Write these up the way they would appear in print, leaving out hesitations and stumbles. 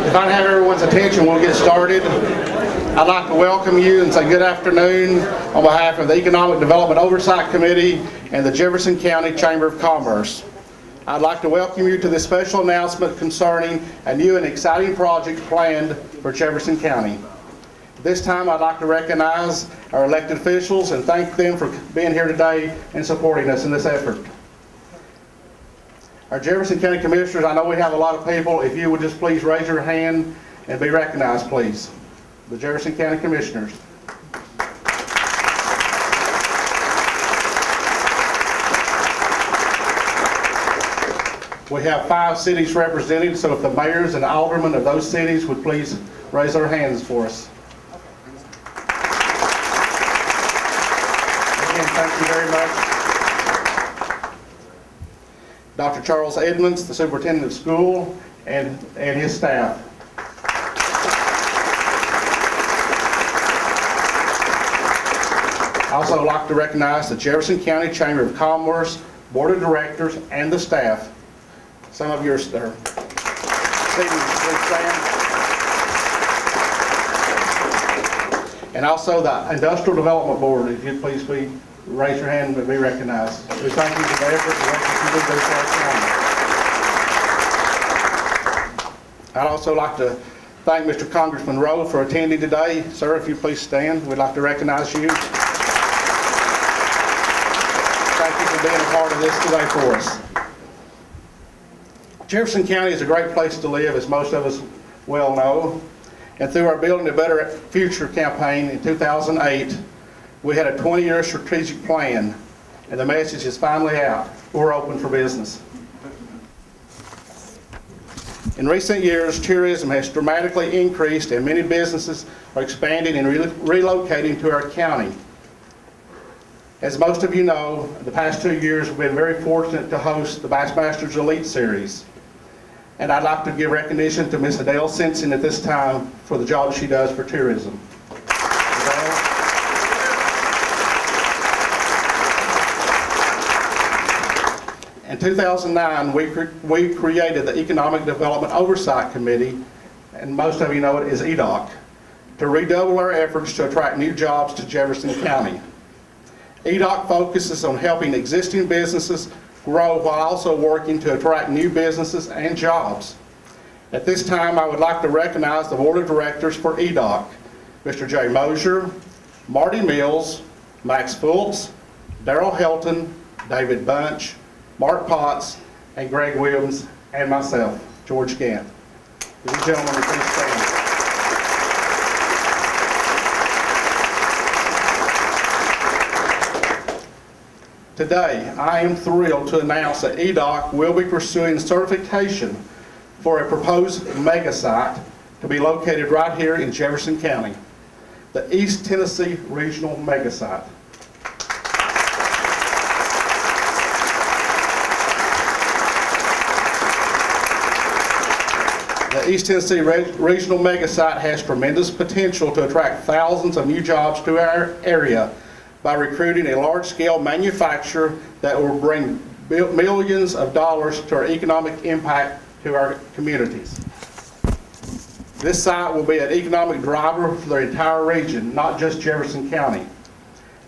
If I have everyone's attention, we'll get started. I'd like to welcome you and say good afternoon on behalf of the Economic Development Oversight Committee and the Jefferson County Chamber of Commerce. I'd like to welcome you to this special announcement concerning a new and exciting project planned for Jefferson County. This time I'd like to recognize our elected officials and thank them for being here today and supporting us in this effort. Our Jefferson County Commissioners, I know we have a lot of people. If you would just please raise your hand and be recognized, please. The Jefferson County Commissioners. We have 5 cities represented, so if the mayors and aldermen of those cities would please raise their hands for us. Again, thank you very much. Dr. Charles Edmonds, the Superintendent of School, and his staff. I also like to recognize the Jefferson County Chamber of Commerce, Board of Directors, and the staff. Some of you are seated. Please stand. And also the Industrial Development Board, if you'd please raise your hand and be recognized. We thank you for the effort and what you do for our county. I'd also like to thank Mr. Congressman Rowe for attending today. Sir, if you please stand, we'd like to recognize you. Thank you for being a part of this today for us. Jefferson County is a great place to live, as most of us well know. And through our Building a Better Future campaign in 2008, we had a 20-year strategic plan, and the message is finally out. We're open for business. In recent years, tourism has dramatically increased, and many businesses are expanding and relocating to our county. As most of you know, the past 2 years we've been very fortunate to host the Bassmasters Elite Series. And I'd like to give recognition to Ms. Adele Simpson at this time for the job she does for tourism. In 2009, we created the Economic Development Oversight Committee, and most of you know it as EDOC, to redouble our efforts to attract new jobs to Jefferson County. EDOC focuses on helping existing businesses grow while also working to attract new businesses and jobs. At this time, I would like to recognize the Board of Directors for EDOC, Mr. Jay Mosier, Marty Mills, Max Fultz, Darrell Helton, David Bunch, Mark Potts, and Greg Williams, and myself, George Gant. Ladies and gentlemen, please stand. Today, I am thrilled to announce that EDOC will be pursuing certification for a proposed MegaSite to be located right here in Jefferson County, the East Tennessee Regional MegaSite. The East Tennessee Regional MegaSite has tremendous potential to attract thousands of new jobs to our area by recruiting a large-scale manufacturer that will bring millions of dollars to our economic impact to our communities. This site will be an economic driver for the entire region, not just Jefferson County.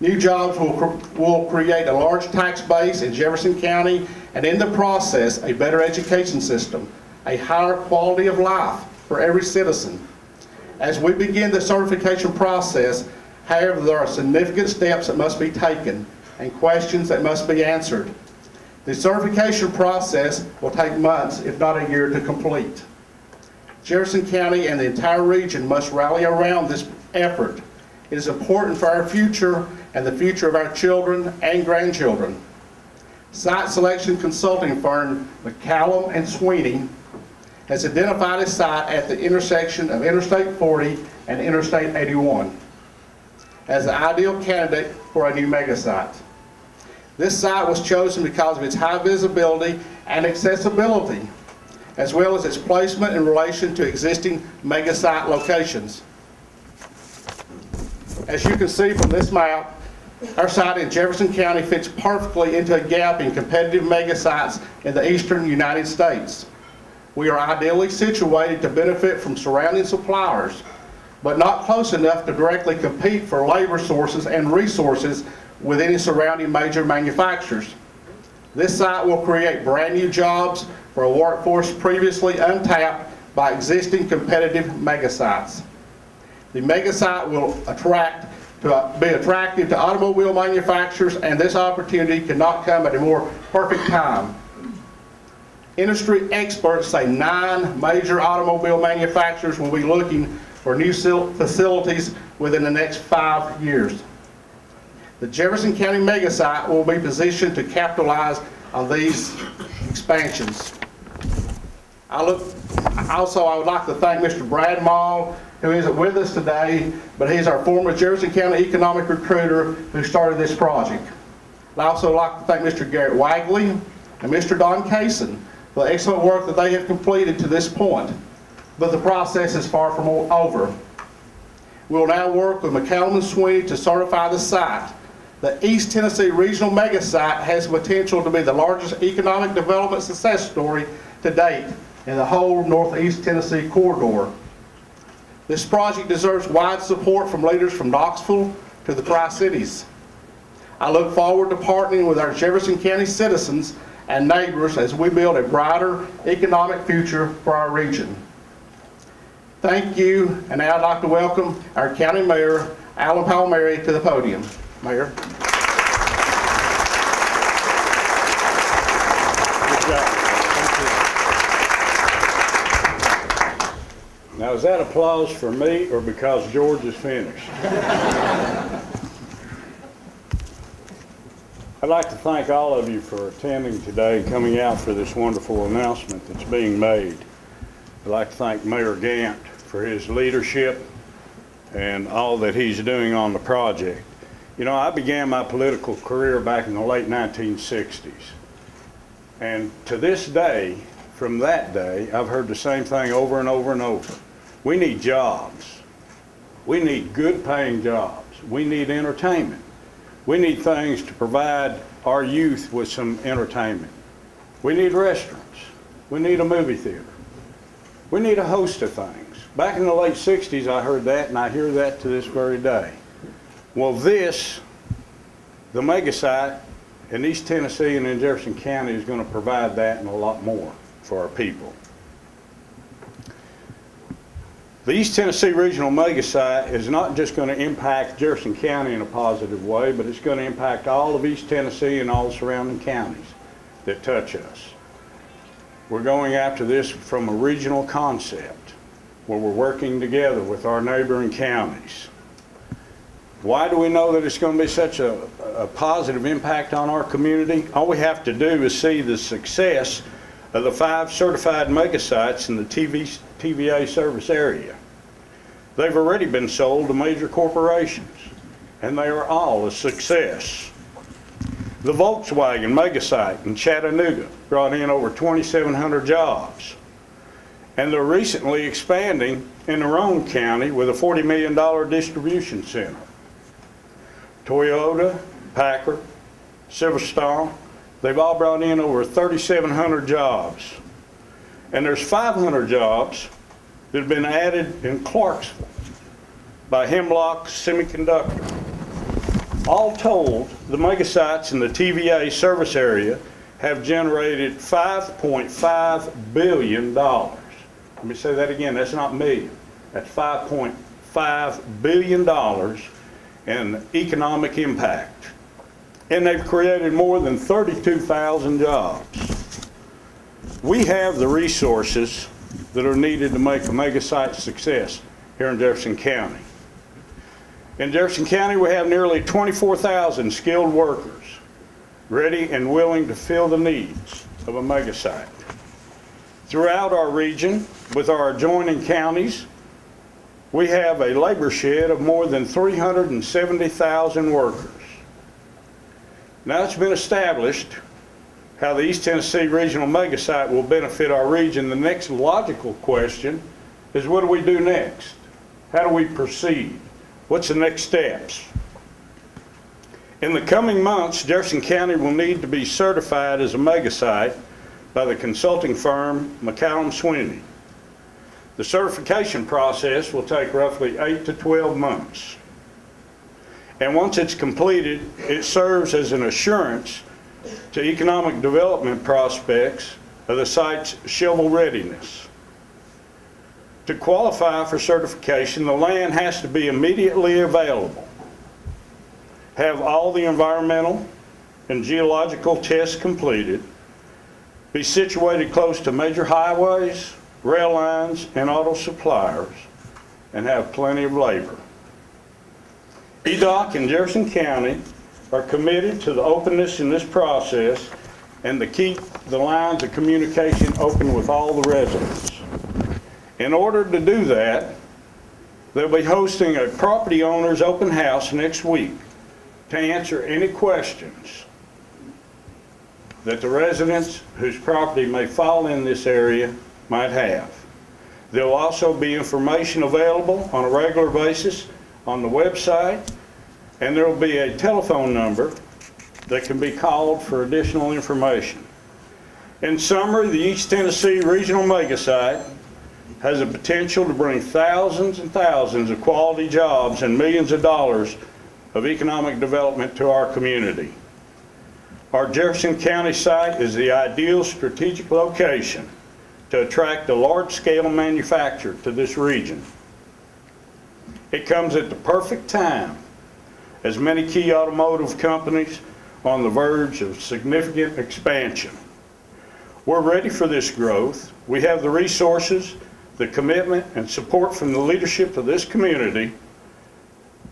New jobs will create a large tax base in Jefferson County, and in the process, a better education system, a higher quality of life for every citizen. As we begin the certification process, however, there are significant steps that must be taken and questions that must be answered. The certification process will take months, if not a year, to complete. Jefferson County and the entire region must rally around this effort. It is important for our future and the future of our children and grandchildren. Site selection consulting firm McCallum and Sweeney has identified a site at the intersection of Interstate 40 and Interstate 81 as the ideal candidate for a new MegaSite. This site was chosen because of its high visibility and accessibility, as well as its placement in relation to existing MegaSite locations. As you can see from this map, our site in Jefferson County fits perfectly into a gap in competitive MegaSites in the eastern United States. We are ideally situated to benefit from surrounding suppliers, but not close enough to directly compete for labor sources and resources with any surrounding major manufacturers. This site will create brand new jobs for a workforce previously untapped by existing competitive mega sites. The mega site will be attractive to automobile manufacturers, and this opportunity could not come at a more perfect time. Industry experts say 9 major automobile manufacturers will be looking for new facilities within the next 5 years. The Jefferson County mega site will be positioned to capitalize on these expansions. I would like to thank Mr. Brad Mall, who isn't with us today, but he's our former Jefferson County economic recruiter who started this project. I'd also like to thank Mr. Garrett Wagley and Mr. Don Kaysen for the excellent work that they have completed to this point, but the process is far from over. We will now work with McCallum & Sweeney to certify the site. The East Tennessee Regional Mega Site has the potential to be the largest economic development success story to date in the whole Northeast Tennessee corridor. This project deserves wide support from leaders from Knoxville to the Tri-Cities. I look forward to partnering with our Jefferson County citizens and neighbors as we build a brighter economic future for our region. Thank you, and now I'd like to welcome our County Mayor, Alan Palmieri, to the podium. Mayor. Good job. Now, is that applause for me or because George is finished? I'd like to thank all of you for attending today and coming out for this wonderful announcement that's being made. I'd like to thank Mayor Gant for his leadership and all that he's doing on the project. You know, I began my political career back in the late 1960s. And to this day, from that day, I've heard the same thing over and over and over. We need jobs. We need good paying jobs. We need entertainment. We need things to provide our youth with some entertainment. We need restaurants. We need a movie theater. We need a host of things. Back in the late 60s, I heard that, and I hear that to this very day. Well, the MegaSite in East Tennessee and in Jefferson County is going to provide that and a lot more for our people. The East Tennessee Regional MegaSite is not just going to impact Jefferson County in a positive way, but it's going to impact all of East Tennessee and all the surrounding counties that touch us. We're going after this from a regional concept where we're working together with our neighboring counties. Why do we know that it's going to be such a positive impact on our community? All we have to do is see the success of the 5 certified mega sites in the TVA service area. They've already been sold to major corporations, and they are all a success. The Volkswagen mega site in Chattanooga brought in over 2,700 jobs, and they're recently expanding in their own county with a $40 million distribution center. Toyota, Packard, Silverstone, they've all brought in over 3,700 jobs. And there's 500 jobs that have been added in Clarksville by Hemlock Semiconductor. All told, the megasites in the TVA service area have generated $5.5 billion. Let me say that again, that's not million. That's $5.5 billion in economic impact. And they've created more than 32,000 jobs. We have the resources that are needed to make a MegaSite success here in Jefferson County. In Jefferson County, we have nearly 24,000 skilled workers ready and willing to fill the needs of a MegaSite. Throughout our region, with our adjoining counties, we have a labor shed of more than 370,000 workers. Now it's been established how the East Tennessee Regional MegaSite will benefit our region. The next logical question is, what do we do next? How do we proceed? What's the next steps? In the coming months, Jefferson County will need to be certified as a MegaSite by the consulting firm McCallum Sweeney. The certification process will take roughly 8 to 12 months. And once it's completed, it serves as an assurance to economic development prospects of the site's shovel readiness. To qualify for certification, the land has to be immediately available, have all the environmental and geological tests completed, be situated close to major highways, rail lines, and auto suppliers, and have plenty of labor. EDOC and Jefferson County are committed to the openness in this process and to keep the lines of communication open with all the residents. In order to do that, they'll be hosting a property owner's open house next week to answer any questions that the residents whose property may fall in this area might have. There will also be information available on a regular basis on the website, and there will be a telephone number that can be called for additional information. In summary, the East Tennessee Regional MegaSite has the potential to bring thousands and thousands of quality jobs and millions of dollars of economic development to our community. Our Jefferson County site is the ideal strategic location to attract a large-scale manufacturer to this region. It comes at the perfect time, as many key automotive companies are on the verge of significant expansion. We're ready for this growth. We have the resources, the commitment, and support from the leadership of this community,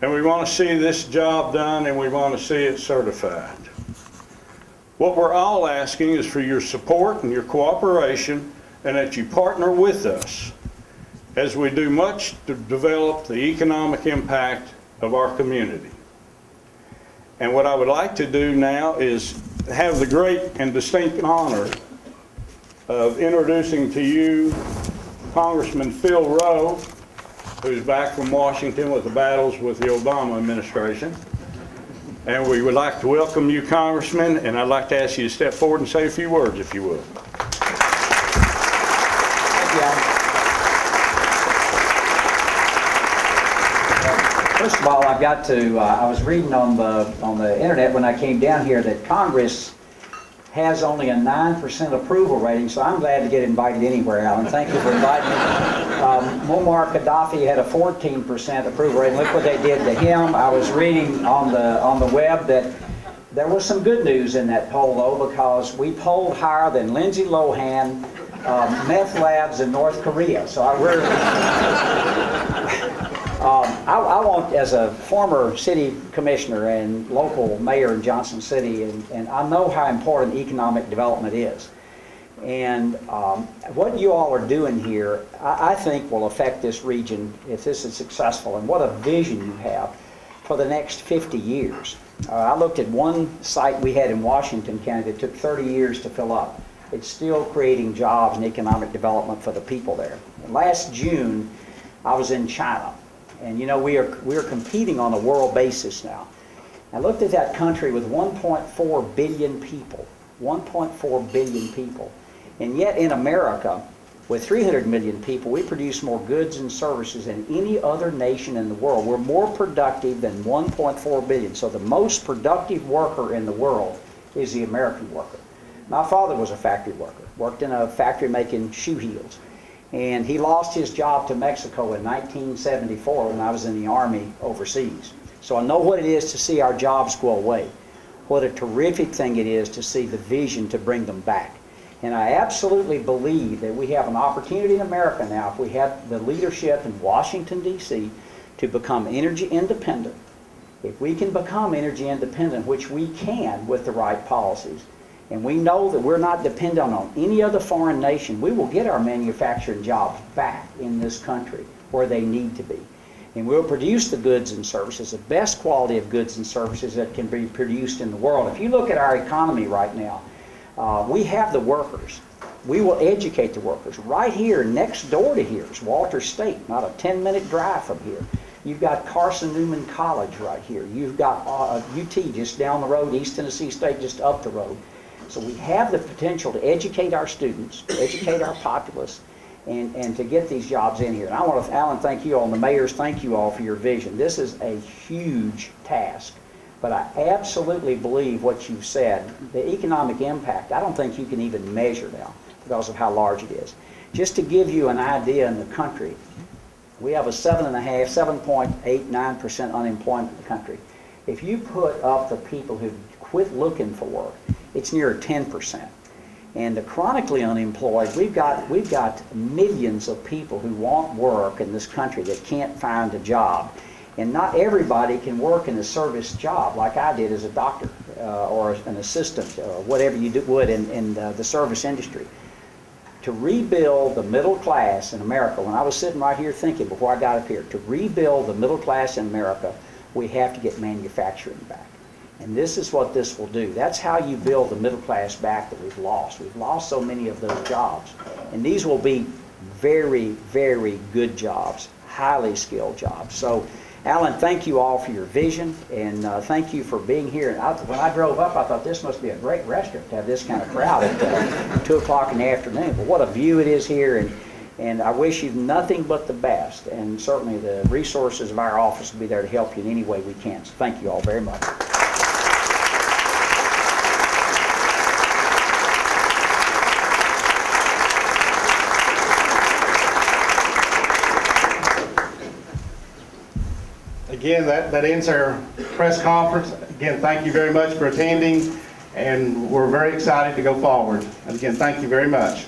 and we want to see this job done, and we want to see it certified. What we're all asking is for your support and your cooperation, and that you partner with us as we do much to develop the economic impact of our community. And what I would like to do now is have the great and distinct honor of introducing to you Congressman Phil Rowe, who's back from Washington with the battles with the Obama administration. And we would like to welcome you, Congressman, and I'd like to ask you to step forward and say a few words, if you will. First of all, I've got to, I was reading on the internet when I came down here that Congress has only a 9% approval rating, so I'm glad to get invited anywhere, Alan. Thank you for inviting me. Muammar Gaddafi had a 14% approval rating. Look what they did to him. I was reading on the web that there was some good news in that poll, though, because we polled higher than Lindsay Lohan, meth labs in North Korea. So I want, as a former city commissioner and local mayor in Johnson City, and I know how important economic development is. And what you all are doing here, I think will affect this region if this is successful, and what a vision you have for the next 50 years. I looked at one site we had in Washington County that took 30 years to fill up. It's still creating jobs and economic development for the people there. And last June, I was in China. And you know, we are competing on a world basis now. I looked at that country with 1.4 billion people, 1.4 billion people. And yet in America, with 300 million people, we produce more goods and services than any other nation in the world. We're more productive than 1.4 billion. So the most productive worker in the world is the American worker. My father was a factory worker, worked in a factory making shoe heels. And he lost his job to Mexico in 1974 when I was in the Army overseas. So I know what it is to see our jobs go away. What a terrific thing it is to see the vision to bring them back. And I absolutely believe that we have an opportunity in America now, if we have the leadership in Washington, D.C., to become energy independent. If we can become energy independent, which we can with the right policies, and we know that we're not dependent on any other foreign nation, we will get our manufacturing jobs back in this country where they need to be. And we'll produce the goods and services, the best quality of goods and services that can be produced in the world. If you look at our economy right now, we have the workers. We will educate the workers. Right here, next door to here is Walter State, not a 10-minute drive from here. You've got Carson Newman College right here. You've got UT just down the road, East Tennessee State just up the road. So we have the potential to educate our students, to educate our populace, and to get these jobs in here. And I want to, Alan, thank you all, and the mayors, thank you all for your vision. This is a huge task, but I absolutely believe what you've said. The economic impact, I don't think you can even measure now because of how large it is. Just to give you an idea in the country, we have a 7.89% unemployment in the country. If you put up the people who quit looking for work, it's near 10%. And the chronically unemployed, we've got millions of people who want work in this country that can't find a job. And not everybody can work in a service job like I did as a doctor or an assistant or whatever you would in the service industry. To rebuild the middle class in America, when I was sitting right here thinking before I got up here, to rebuild the middle class in America, we have to get manufacturing back. And this is what this will do. That's how you build the middle class back that we've lost. We've lost so many of those jobs. And these will be very, very good jobs, highly skilled jobs. So, Alan, thank you all for your vision, and thank you for being here. And when I drove up, I thought this must be a great restaurant to have this kind of crowd at 2 o'clock in the afternoon. But what a view it is here, and I wish you nothing but the best. And certainly the resources of our office will be there to help you in any way we can. So thank you all very much. Again, that ends our press conference. Again, thank you very much for attending, and we're very excited to go forward. And again, thank you very much.